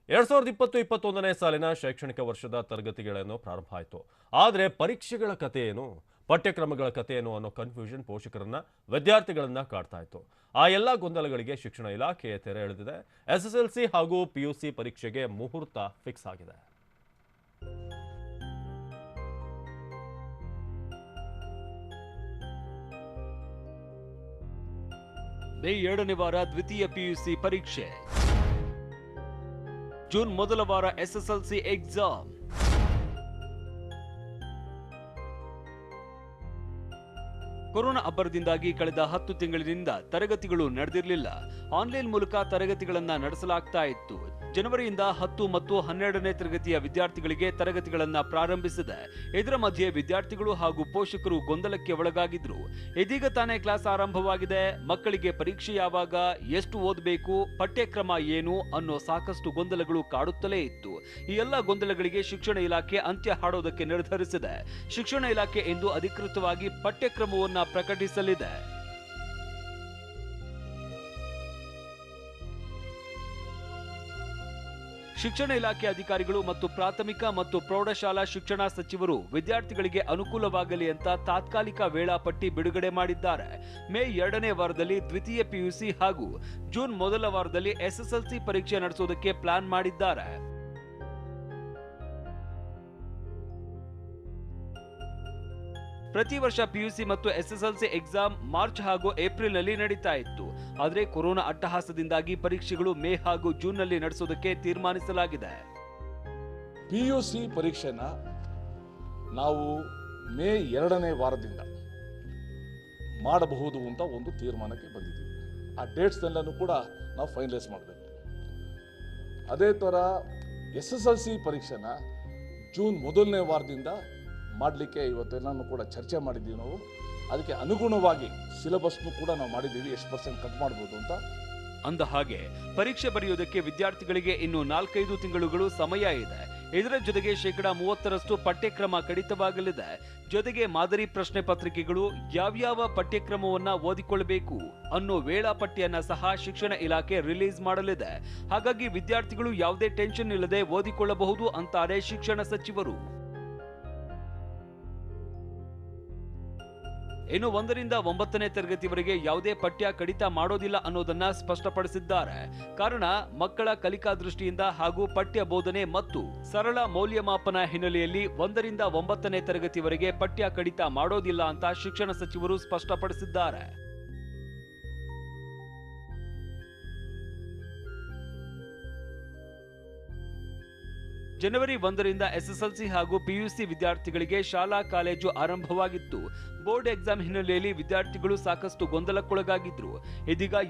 2020-21ನೇ ಸಾಲಿನ ಶೈಕ್ಷಣಿಕ ವರ್ಷದ ತರಗತಿಗಳೇನೋ ಪ್ರಾರಂಭ ಆಯಿತು. ಆದರೆ ಪರೀಕ್ಷೆಗಳ ಕತೆ ಏನು, ಪಠ್ಯಕ್ರಮಗಳ ಕತೆ ಏನು ಅನ್ನೋ ಕನ್ಫ್ಯೂಷನ್ ಪೋಷಕರನ್ನ, ವಿದ್ಯಾರ್ಥಿಗಳನ್ನ ಕಾಡ್ತಾ ಇತ್ತು. ಆ ಎಲ್ಲ ಗೊಂದಲಗಳಿಗೆ ಶಿಕ್ಷಣ ಇಲಾಖೆ ತೆರೆ ಎಳೆದಿದೆ. ಎಸ್ಎಸ್ಎಲ್ಸಿ ಹಾಗೂ ಪಿಯುಸಿ ಪರೀಕ್ಷೆಗೆ ಮುಹೂರ್ತ ಫಿಕ್ಸ್ ಆಗಿದೆ. ಮೇ 2ನೇ ವಾರ ದ್ವಿತೀಯ ಪಿಯುಸಿ ಪರೀಕ್ಷೆ, ಜೂನ್ ಮೊದಲ ವಾರ ಎಸ್ಎಸ್ಎಲ್ಸಿ ಎಕ್ಸಾಮ್. ಕೊರೋನಾ ಅಬ್ಬರದಿಂದಾಗಿ ಕಳೆದ 10 ತಿಂಗಳಿನಿಂದ ತರಗತಿಗಳು ನಡೆದಿರಲಿಲ್ಲ. ಆನ್ಲೈನ್ ಮೂಲಕ ತರಗತಿಗಳನ್ನ ನಡೆಸಲಾಗ್ತಾ ಇತ್ತು. ಜನವರಿಯಿಂದ 10 ಮತ್ತು 12ನೇ ತರಗತಿಯ ವಿದ್ಯಾರ್ಥಿಗಳಿಗೆ ತರಗತಿಗಳನ್ನ ಪ್ರಾರಂಭಿಸಿದೆ. ಇದರ ಮಧ್ಯೆ ವಿದ್ಯಾರ್ಥಿಗಳು ಹಾಗೂ ಪೋಷಕರು ಗೊಂದಲಕ್ಕೆ ಒಳಗಾಗಿದ್ರು. ಇದೀಗ ತಾನೇ ಕ್ಲಾಸ್ ಆರಂಭವಾಗಿದೆ, ಮಕ್ಕಳಿಗೆ ಪರೀಕ್ಷೆ ಯಾವಾಗ, ಎಷ್ಟು ಓದಬೇಕು, ಪಠ್ಯಕ್ರಮ ಏನು ಅನ್ನೋ ಸಾಕಷ್ಟು ಗೊಂದಲಗಳು ಕಾಡುತ್ತಲೇ ಇತ್ತು. ಈ ಎಲ್ಲ ಗೊಂದಲಗಳಿಗೆ ಶಿಕ್ಷಣ ಇಲಾಖೆ ಅಂತ್ಯ ಹಾಡೋದಕ್ಕೆ ನಿರ್ಧರಿಸಿದೆ. ಶಿಕ್ಷಣ ಇಲಾಖೆ ಇಂದು ಅಧಿಕೃತವಾಗಿ ಪಠ್ಯಕ್ರಮವನ್ನ ಪ್ರಕಟಿಸಲಿದೆ. ಶಿಕ್ಷಣ ಇಲಾಖೆ ಅಧಿಕಾರಿಗಳು ಮತ್ತು ಪ್ರಾಥಮಿಕ ಮತ್ತು ಪ್ರೌಢಶಾಲಾ ಶಿಕ್ಷಣ ಸಚಿವರು ವಿದ್ಯಾರ್ಥಿಗಳಿಗೆ ಅನುಕೂಲವಾಗಲಿ ಅಂತ ತಾತ್ಕಾಲಿಕ ವೇಳಾಪಟ್ಟಿ ಬಿಡುಗಡೆ ಮಾಡಿದ್ದಾರೆ. ಮೇ 2ನೇ ವಾರದಲ್ಲಿ ದ್ವಿತೀಯ ಪಿಯುಸಿ ಹಾಗೂ ಜೂನ್ ಮೊದಲ ವಾರದಲ್ಲಿ ಎಸ್ಎಸ್ಎಲ್ಸಿ ಪರೀಕ್ಷೆ ನಡೆಸೋದಕ್ಕೆ ಪ್ಲಾನ್ ಮಾಡಿದ್ದಾರೆ. ಪ್ರತಿ ವರ್ಷ ಪಿಯುಸಿ ಮತ್ತು ಎಸ್ಎಸ್ಎಲ್ಸಿ ಎಕ್ಸಾಮ್ ಮಾರ್ಚ್ ಹಾಗೂ ಏಪ್ರಿಲ್ನಲ್ಲಿ ನಡೀತಾ ಇತ್ತು. ಆದರೆ ಕೊರೋನಾ ಅಟ್ಟಹಾಸದಿಂದಾಗಿ ಪರೀಕ್ಷೆಗಳು ಮೇ ಹಾಗೂ ಜೂನ್ನಲ್ಲಿ ನಡೆಸೋದಕ್ಕೆ ತೀರ್ಮಾನಿಸಲಾಗಿದೆ. ಪಿಯುಸಿ ಪರೀಕ್ಷೆನ ನಾವು ಮೇ 2ನೇ ವಾರದಿಂದ ಮಾಡಬಹುದು ಅಂತ ಒಂದು ತೀರ್ಮಾನಕ್ಕೆ ಬಂದಿದ್ದೀವಿ. ಆ ಡೇಟ್ಸ್ನೆಲ್ಲನೂ ಕೂಡ ನಾವು ಫೈನಲೈಸ್ ಮಾಡಬೇಕು. ಅದೇ ಥರ ಎಸ್ಎಸ್ಎಲ್ಸಿ ಪರೀಕ್ಷೆನ ಜೂನ್ ಮೊದಲನೇ ವಾರದಿಂದ ಮಾಡಲಿಕ್ಕೆ ಇವತ್ತೆಲ್ಲನೂ ಕೂಡ ಚರ್ಚೆ ಮಾಡಿದ್ದೀವಿ. ನಾವು ಅದಕ್ಕೆ ಅನುಗುಣವಾಗಿ ಸಿಲೆಬಸ್ನು ಕೂಡ ನಾವು ಮಾಡಿದ್ದೀವಿ, ಎಷ್ಟು % ಕಟ್ ಮಾಡ್ಬೋದು ಅಂತ. ಅಂದ ಹಾಗೆ ಪರೀಕ್ಷೆ ಬರೆಯೋದಕ್ಕೆ ವಿದ್ಯಾರ್ಥಿಗಳಿಗೆ ಇನ್ನು 4-5 ತಿಂಗಳುಗಳು ಸಮಯ ಇದೆ. ಇದರ ಜೊತೆಗೆ 30% ಪಠ್ಯಕ್ರಮ ಕಡಿತವಾಗಲಿದೆ. ಜೊತೆಗೆ ಮಾದರಿ ಪ್ರಶ್ನೆ ಪತ್ರಿಕೆಗಳು, ಯಾವ್ಯಾವ ಪಠ್ಯಕ್ರಮವನ್ನ ಓದಿಕೊಳ್ಳಬೇಕು ಅನ್ನೋ ವೇಳಾಪಟ್ಟಿಯನ್ನ ಸಹ ಶಿಕ್ಷಣ ಇಲಾಖೆ ರಿಲೀಸ್ ಮಾಡಲಿದೆ. ಹಾಗಾಗಿ ವಿದ್ಯಾರ್ಥಿಗಳು ಯಾವುದೇ ಟೆನ್ಷನ್ ಇಲ್ಲದೆ ಓದಿಕೊಳ್ಳಬಹುದು ಅಂತಾರೆ ಶಿಕ್ಷಣ ಸಚಿವರು. ಇನ್ನು 1ರಿಂದ 9ನೇ ತರಗತಿವರೆಗೆ ಯಾವುದೇ ಪಠ್ಯ ಕಡಿತ ಮಾಡೋದಿಲ್ಲ ಅನ್ನೋದನ್ನ ಸ್ಪಷ್ಟಪಡಿಸಿದ್ದಾರೆ. ಕಾರಣ ಮಕ್ಕಳ ಕಲಿಕಾ ದೃಷ್ಟಿಯಿಂದ ಹಾಗೂ ಪಠ್ಯ ಬೋಧನೆ ಮತ್ತು ಸರಳ ಮೌಲ್ಯಮಾಪನ ಹಿನ್ನೆಲೆಯಲ್ಲಿ 1ರಿಂದ 9ನೇ ತರಗತಿವರೆಗೆ ಪಠ್ಯ ಕಡಿತ ಮಾಡೋದಿಲ್ಲ ಅಂತ ಶಿಕ್ಷಣ ಸಚಿವರು ಸ್ಪಷ್ಟಪಡಿಸಿದ್ದಾರೆ. ಜನವರಿ 1ರಿಂದ ಎಸ್ಎಸ್ಎಲ್ಸಿ ಹಾಗೂ ಪಿಯುಸಿ ವಿದ್ಯಾರ್ಥಿಗಳಿಗೆ ಶಾಲಾ ಕಾಲೇಜು ಆರಂಭವಾಗಿತ್ತು. ಬೋರ್ಡ್ ಎಕ್ಸಾಮ್ ಹಿನ್ನೆಲೆಯಲ್ಲಿ ವಿದ್ಯಾರ್ಥಿಗಳು ಸಾಕಷ್ಟು ಗೊಂದಲಕ್ಕೊಳಗಾಗಿದ್ರು. ಇದೀಗ